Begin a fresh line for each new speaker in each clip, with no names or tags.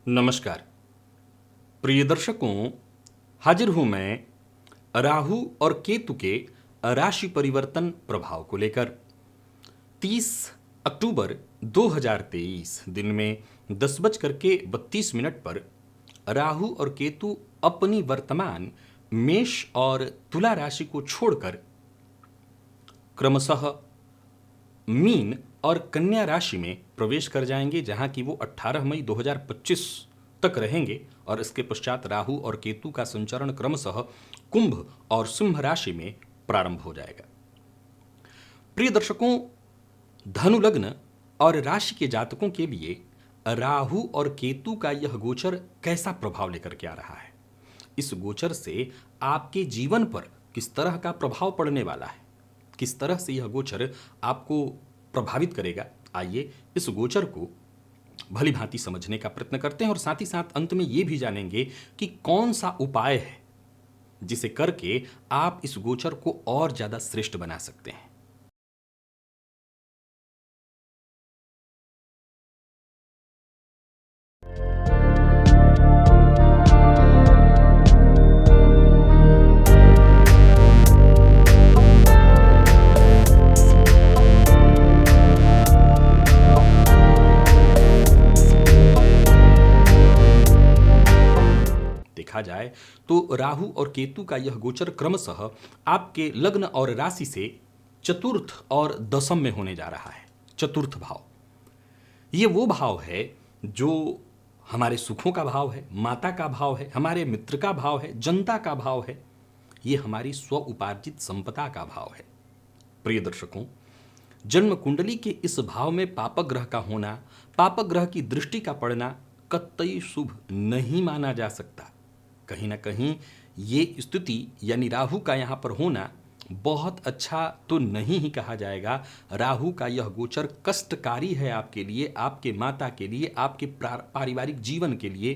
नमस्कार प्रिय दर्शकों, हाजिर हूं मैं राहु और केतु के राशि परिवर्तन प्रभाव को लेकर। 30 अक्टूबर 2023 दिन में 10:32 पर राहु और केतु अपनी वर्तमान मेष और तुला राशि को छोड़कर क्रमशः मीन और कन्या राशि में प्रवेश कर जाएंगे, जहां की वो 18 मई 2025 तक रहेंगे और इसके पश्चात राहु और केतु का संचरण क्रमशः कुंभ और सिंह राशि में प्रारंभ हो जाएगा। प्रिय दर्शकों, धनु लग्न और राशि के जातकों के लिए राहु और केतु का यह गोचर कैसा प्रभाव लेकर के आ रहा है, इस गोचर से आपके जीवन पर किस तरह का प्रभाव पड़ने वाला है, किस तरह से यह गोचर आपको प्रभावित करेगा, आइए इस गोचर को भली भांति समझने का प्रयत्न करते हैं और साथ ही साथ अंत में यह भी जानेंगे कि कौन सा उपाय है जिसे करके आप इस गोचर को और ज्यादा श्रेष्ठ बना सकते हैं। देखा जाए तो राहु और केतु का यह गोचर क्रमशः आपके लग्न और राशि से चतुर्थ और दशम में होने जा रहा है। चतुर्थ भाव ये वो भाव है जो हमारे सुखों का भाव है, माता का भाव है, हमारे मित्र का भाव है, जनता का भाव है, ये हमारी स्व उपार्जित संपदा का भाव है। प्रिय दर्शकों, जन्म कुंडली के इस भाव में पापक ग्रह का होना, पापक ग्रह की दृष्टि का पड़ना कतई शुभ नहीं माना जा सकता। कहीं ना कहीं ये स्थिति यानी राहु का यहाँ पर होना बहुत अच्छा तो नहीं ही कहा जाएगा। राहु का यह गोचर कष्टकारी है आपके लिए, आपके माता के लिए, आपके पारिवारिक जीवन के लिए।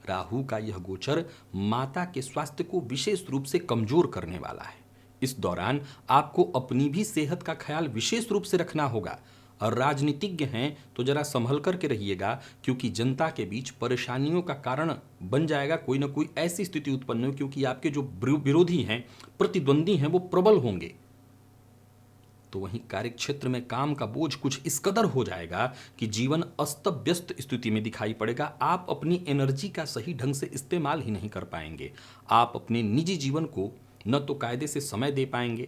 राहु का यह गोचर माता के स्वास्थ्य को विशेष रूप से कमजोर करने वाला है। इस दौरान आपको अपनी भी सेहत का ख्याल विशेष रूप से रखना होगा और राजनीतिज्ञ हैं तो जरा संभल करके रहिएगा, क्योंकि जनता के बीच परेशानियों का कारण बन जाएगा कोई ना कोई ऐसी स्थिति उत्पन्न हो, क्योंकि आपके जो विरोधी हैं, प्रतिद्वंदी हैं, वो प्रबल होंगे। तो वहीं कार्य क्षेत्र में काम का बोझ कुछ इस कदर हो जाएगा कि जीवन अस्त व्यस्त स्थिति में दिखाई पड़ेगा। आप अपनी एनर्जी का सही ढंग से इस्तेमाल ही नहीं कर पाएंगे। आप अपने निजी जीवन को न तो कायदे से समय दे पाएंगे,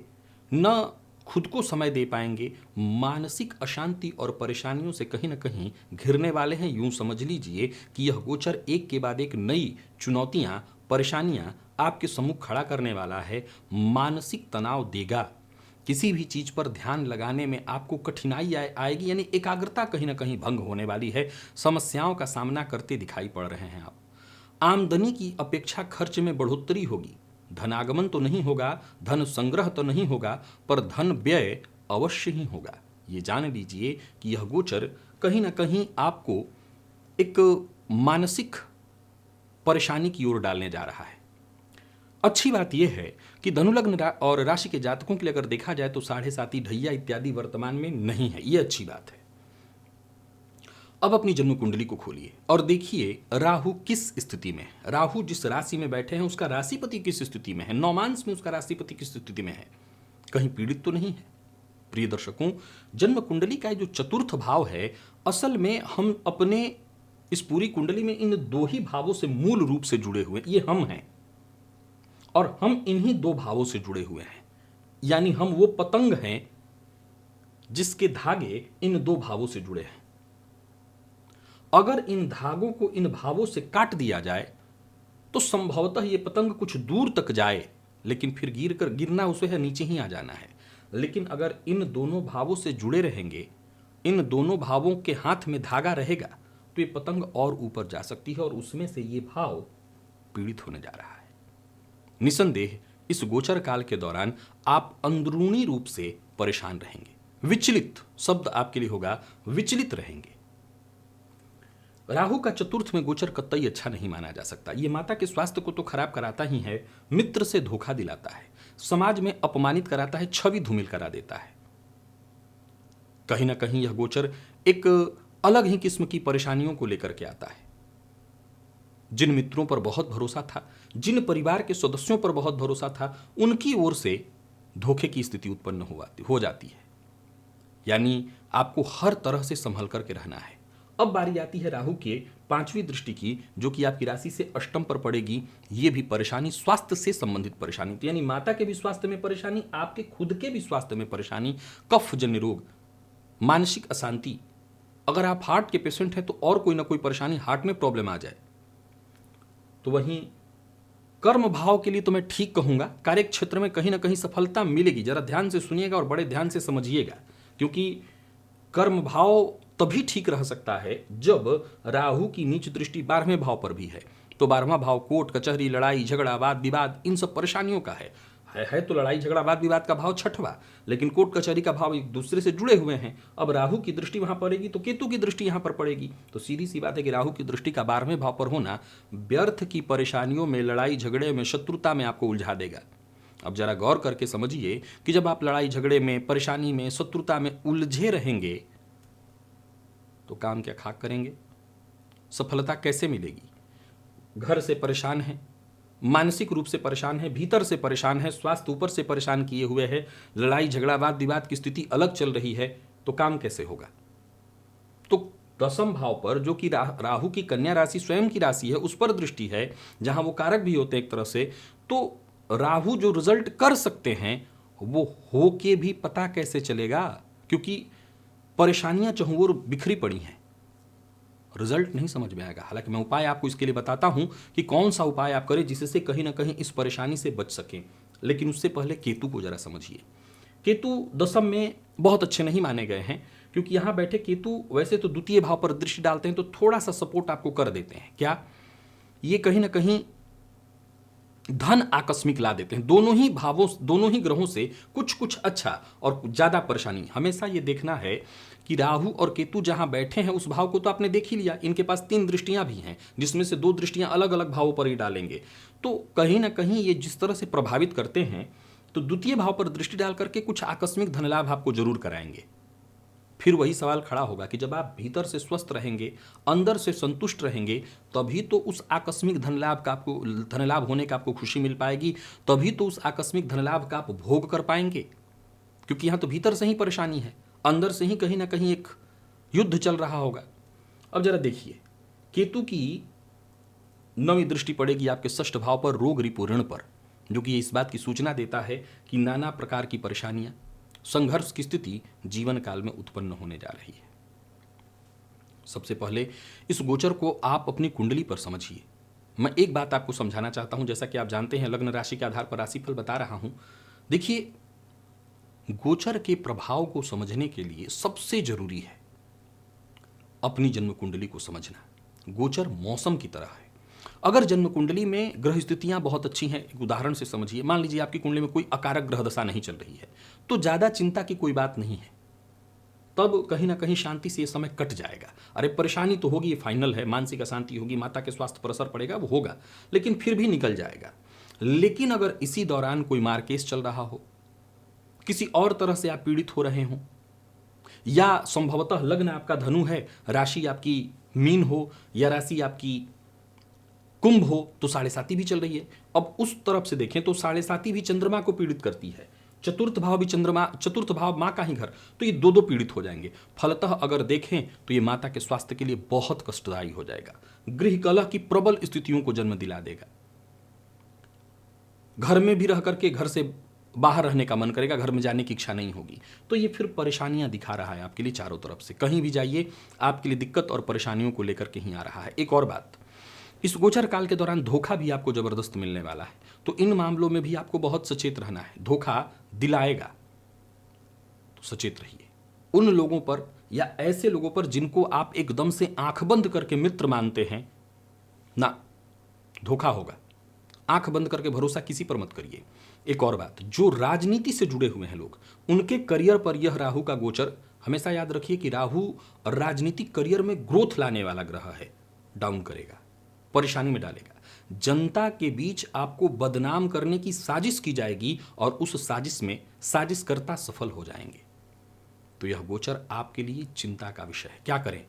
न खुद को समय दे पाएंगे। मानसिक अशांति और परेशानियों से कहीं ना कहीं घिरने वाले हैं। यूं समझ लीजिए कि यह गोचर एक के बाद एक नई चुनौतियां, परेशानियां आपके सम्मुख खड़ा करने वाला है। मानसिक तनाव देगा, किसी भी चीज पर ध्यान लगाने में आपको कठिनाई आएगी, यानी एकाग्रता कहीं ना कहीं भंग होने वाली है। समस्याओं का सामना करते दिखाई पड़ रहे हैं आप। आमदनी की अपेक्षा खर्च में बढ़ोतरी होगी। धनागमन तो नहीं होगा, धन संग्रह तो नहीं होगा, पर धन व्यय अवश्य ही होगा। ये जान लीजिए कि यह गोचर कहीं ना कहीं आपको एक मानसिक परेशानी की ओर डालने जा रहा है। अच्छी बात यह है कि धनु लग्न और राशि के जातकों के लिए अगर देखा जाए तो 7.5 ढैया इत्यादि वर्तमान में नहीं है। यह अच्छी बात है। अब अपनी जन्म कुंडली को खोलिए और देखिए राहु किस स्थिति में है। राहु जिस राशि में बैठे हैं उसका राशिपति किस स्थिति में है, नौमांश में उसका राशिपति किस स्थिति में है, कहीं पीड़ित तो नहीं है। प्रिय दर्शकों, जन्म कुंडली का जो चतुर्थ भाव है, असल में हम अपने इस पूरी कुंडली में इन दो ही भावों से मूल रूप से जुड़े हुए, ये हम हैं और हम इन्हीं दो भावों से जुड़े हुए हैं। यानी हम वो पतंग हैं जिसके धागे इन दो भावों से जुड़े हैं। अगर इन धागों को इन भावों से काट दिया जाए तो संभवतः ये पतंग कुछ दूर तक जाए, लेकिन फिर गिरना उसे है, नीचे ही आ जाना है। लेकिन अगर इन दोनों भावों से जुड़े रहेंगे, इन दोनों भावों के हाथ में धागा रहेगा, तो ये पतंग और ऊपर जा सकती है और उसमें से ये भाव पीड़ित होने जा रहा है। निसंदेह इस गोचर काल के दौरान आप अंदरूनी रूप से परेशान रहेंगे। विचलित शब्द आपके लिए होगा, विचलित रहेंगे। राहु का चतुर्थ में गोचर कतई अच्छा नहीं माना जा सकता। ये माता के स्वास्थ्य को तो खराब कराता ही है, मित्र से धोखा दिलाता है, समाज में अपमानित कराता है, छवि धूमिल करा देता है। कहीं ना कहीं यह गोचर एक अलग ही किस्म की परेशानियों को लेकर के आता है। जिन मित्रों पर बहुत भरोसा था, जिन परिवार के सदस्यों पर बहुत भरोसा था, उनकी ओर से धोखे की स्थिति उत्पन्न हो जाती है। यानी आपको हर तरह से संभल करके रहना है। अब बारी आती है राहु के पांचवी दृष्टि की, जो कि आपकी राशि से अष्टम पर पड़ेगी। ये भी परेशानी स्वास्थ्य से संबंधित परेशानी, तो यानी माता के भी स्वास्थ्य में परेशानी, आपके खुद के भी स्वास्थ्य में परेशानी, कफ जन्य रोग, मानसिक अशांति। अगर आप हार्ट के पेशेंट हैं तो और कोई ना कोई परेशानी, हार्ट में प्रॉब्लम आ जाए। तो वहीं कर्म भाव के लिए तो मैं ठीक कहूंगा, कार्य क्षेत्र में कहीं ना कहीं सफलता मिलेगी। जरा ध्यान से सुनिएगा और बड़े ध्यान से समझिएगा, क्योंकि कर्म भाव तभी ठीक रह सकता है जब राहु की नीच दृष्टि 12वें भाव पर भी है। तो 12वां भाव कोर्ट कचहरी, लड़ाई झगड़ा, वाद विवाद, इन सब परेशानियों का है तो लड़ाई झगड़ा वाद विवाद का भाव छठवां, लेकिन कोर्ट कचहरी का भाव एक दूसरे से जुड़े हुए हैं। अब राहु की दृष्टि वहां पड़ेगी तो केतु की दृष्टि यहां पर पड़ेगी, तो सीधी सी बात है कि राहु की दृष्टि का 12वें भाव पर होना व्यर्थ की परेशानियों में, लड़ाई झगड़े में, शत्रुता में आपको उलझा देगा। अब जरा गौर करके समझिए कि जब आप लड़ाई झगड़े में, परेशानी में, शत्रुता में उलझे रहेंगे तो काम क्या खाक करेंगे, सफलता कैसे मिलेगी। घर से परेशान है, मानसिक रूप से परेशान है, भीतर से परेशान है, स्वास्थ्य ऊपर से परेशान किए हुए है, लड़ाई झगड़ा वाद विवाद की स्थिति अलग चल रही है, तो काम कैसे होगा। तो दसम भाव पर, जो कि राहु की कन्या राशि स्वयं की राशि है, उस पर दृष्टि है, जहां वो कारक भी होते हैं एक तरह से। तो राहु जो रिजल्ट कर सकते हैं वो हो के भी पता कैसे चलेगा, क्योंकि परेशानियां चहुओर बिखरी पड़ी हैं, रिजल्ट नहीं समझ में आएगा। हालांकि मैं उपाय आपको इसके लिए बताता हूं कि कौन सा उपाय आप करें जिससे कहीं ना कहीं इस परेशानी से बच सकें, लेकिन उससे पहले केतु को जरा समझिए। केतु दसम में बहुत अच्छे नहीं माने गए हैं, क्योंकि यहां बैठे केतु वैसे तो द्वितीय भाव पर दृष्टि डालते हैं तो थोड़ा सा सपोर्ट आपको कर देते हैं। क्या ये कहीं ना कहीं धन आकस्मिक ला देते हैं। दोनों ही भावों, दोनों ही ग्रहों से कुछ कुछ अच्छा और ज्यादा परेशानी। हमेशा ये देखना है कि राहु और केतु जहां बैठे हैं उस भाव को तो आपने देख ही लिया, इनके पास 3 दृष्टियां भी हैं, जिसमें से 2 दृष्टियां अलग अलग भावों पर ही डालेंगे। तो कहीं ना कहीं ये जिस तरह से प्रभावित करते हैं, तो द्वितीय भाव पर दृष्टि डाल करके कुछ आकस्मिक धन लाभ आपको जरूर कराएंगे। फिर वही सवाल खड़ा होगा कि जब आप भीतर से स्वस्थ रहेंगे, अंदर से संतुष्ट रहेंगे, तभी तो उस आकस्मिक धन लाभ होने का आपको खुशी मिल पाएगी, तभी तो उस आकस्मिक धन लाभ का आप भोग कर पाएंगे। क्योंकि यहां तो भीतर से ही परेशानी है, अंदर से ही कहीं ना कहीं एक युद्ध चल रहा होगा। अब जरा देखिए, केतु की 9वीं दृष्टि पड़ेगी आपके षष्ठ भाव पर, रोग रिपु ऋण पर, जो कि इस बात की सूचना देता है कि नाना प्रकार की परेशानियां, संघर्ष की स्थिति जीवन काल में उत्पन्न होने जा रही है। सबसे पहले इस गोचर को आप अपनी कुंडली पर समझिए। मैं एक बात आपको समझाना चाहता हूं, जैसा कि आप जानते हैं लग्न राशि के आधार पर राशिफल बता रहा हूं। देखिए, गोचर के प्रभाव को समझने के लिए सबसे जरूरी है अपनी जन्म कुंडली को समझना। गोचर मौसम की तरह है। अगर जन्म कुंडली में ग्रह स्थितियां बहुत अच्छी हैं, एक उदाहरण से समझिए, मान लीजिए आपकी कुंडली में कोई अकारक ग्रह दशा नहीं चल रही है, तो ज्यादा चिंता की कोई बात नहीं है, तब कहीं ना कहीं शांति से ये समय कट जाएगा। अरे परेशानी तो होगी, ये फाइनल है, मानसिक अशांति होगी, माता के स्वास्थ्य पर असर पड़ेगा, वो होगा, लेकिन फिर भी निकल जाएगा। लेकिन अगर इसी दौरान कोई मारकेस चल रहा हो, किसी और तरह से आप पीड़ित हो रहे हों, या संभवतः लग्न आपका धनु है, राशि आपकी मीन हो, या राशि आपकी कुंभ हो, तो 7.5 भी चल रही है। अब उस तरफ से देखें तो 7.5 भी चंद्रमा को पीड़ित करती है, चतुर्थ भाव भी चतुर्थ भाव मां का ही घर, तो ये दो पीड़ित हो जाएंगे। फलतः अगर देखें तो ये माता के स्वास्थ्य के लिए बहुत कष्टदायी हो जाएगा, गृह कलह की प्रबल स्थितियों को जन्म दिला देगा। घर में भी रह करके घर से बाहर रहने का मन करेगा, घर में जाने की इच्छा नहीं होगी। तो ये फिर परेशानियां दिखा रहा है आपके लिए चारों तरफ से। कहीं भी जाइए आपके लिए दिक्कत और परेशानियों को लेकर के ही आ रहा है। एक और बात, इस गोचर काल के दौरान धोखा भी आपको जबरदस्त मिलने वाला है, तो इन मामलों में भी आपको बहुत सचेत रहना है। धोखा दिलाएगा तो सचेत रहिए। उन लोगों पर या ऐसे लोगों पर जिनको आप एकदम से आंख बंद करके मित्र मानते हैं ना, धोखा होगा। आंख बंद करके भरोसा किसी पर मत करिए। एक और बात, जो राजनीति से जुड़े हुए हैं लोग, उनके करियर पर यह राहु का गोचर, हमेशा याद रखिए कि राहु राजनीतिक करियर में ग्रोथ लाने वाला ग्रह है, डाउन करेगा, परेशानी में डालेगा। जनता के बीच आपको बदनाम करने की साजिश की जाएगी और उस साजिश में साजिशकर्ता सफल हो जाएंगे। तो यह गोचर आपके लिए चिंता का विषय है। क्या करें?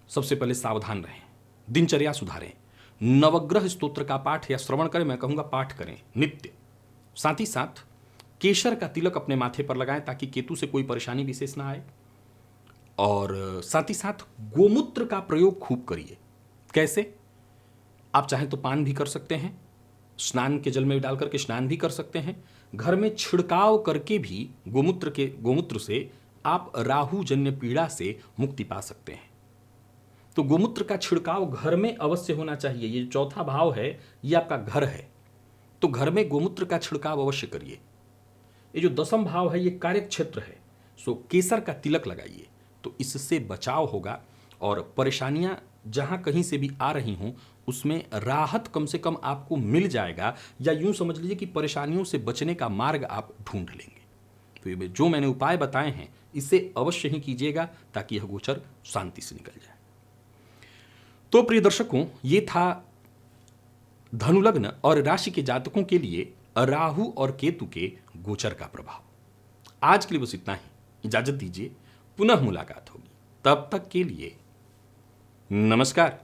सबसे पहले सावधान रहें, दिनचर्या सुधारें। नवग्रह स्तोत्र का पाठ या श्रवण करें, मैं कहूँगा पाठ करें नित्य। साथ ही साथ केसर का तिलक अपने माथे पर लगाएं ताकि केतु से कोई परेशानी विशेष ना आए। और साथ ही साथ गोमूत्र का प्रयोग खूब करिए। कैसे? आप चाहें तो पान भी कर सकते हैं, स्नान के जल में डाल करके स्नान भी कर सकते हैं। घर में छिड़काव करके भी गोमूत्र से आप राहु जन्य पीड़ा से मुक्ति पा सकते हैं। तो गोमूत्र का छिड़काव घर में अवश्य होना चाहिए। ये चौथा भाव है, ये आपका घर है, तो घर में गोमूत्र का छिड़काव अवश्य करिए। ये जो दसम भाव है, ये कार्य क्षेत्र है, सो केसर का तिलक लगाइए, तो इससे बचाव होगा और परेशानियां जहां कहीं से भी आ रही हों उसमें राहत कम से कम आपको मिल जाएगा, या यूं समझ लीजिए कि परेशानियों से बचने का मार्ग आप ढूंढ लेंगे। तो ये जो मैंने उपाय बताए हैं इसे अवश्य ही कीजिएगा ताकि यह गोचर शांति से निकल जाए। तो प्रिय दर्शकों, ये था धनु लग्न और राशि के जातकों के लिए राहु और केतु के गोचर का प्रभाव। आज के लिए बस इतना ही, इजाजत दीजिए, पुनः मुलाकात होगी। तब तक के लिए नमस्कार।